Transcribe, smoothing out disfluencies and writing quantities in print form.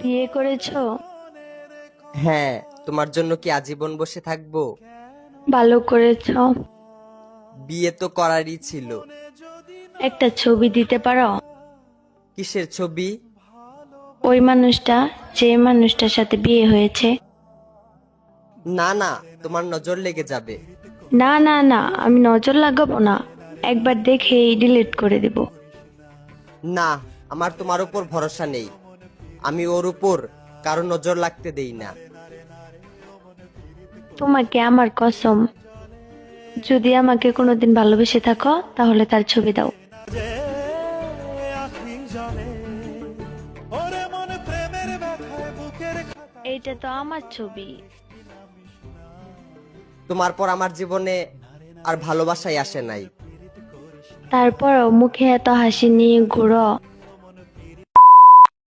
বিয়ে করেছো? হ্যাঁ, তোমার জন্য কি আজীবন বসে থাকবো? ভালো করেছো। বিয়ে তো করারই ছিল। একটা ছবি দিতে পারো? কিসের ছবি? ওই মানুষটা, যে মানুষটার সাথে বিয়ে হয়েছে। না না, তোমার নজর লেগে যাবে। না না না, আমি নজর লাগাবো না। একবার দেখেই ডিলিট করে দেব। না, আমার তোমার উপর ভরসা নেই। আমি ওর উপর কারো নজর লাগতে দেই না। তোমাকে আমার কসম, যদি আমাকে কোনোদিন ভালোবেসে থাকো তাহলে তার ছবি দাও। এইটা তো আমার ছবি। তোমার পর আমার জীবনে আর ভালোবাসাই আসে নাই। তারপরও মুখে এত হাসি নিয়ে ঘুরো।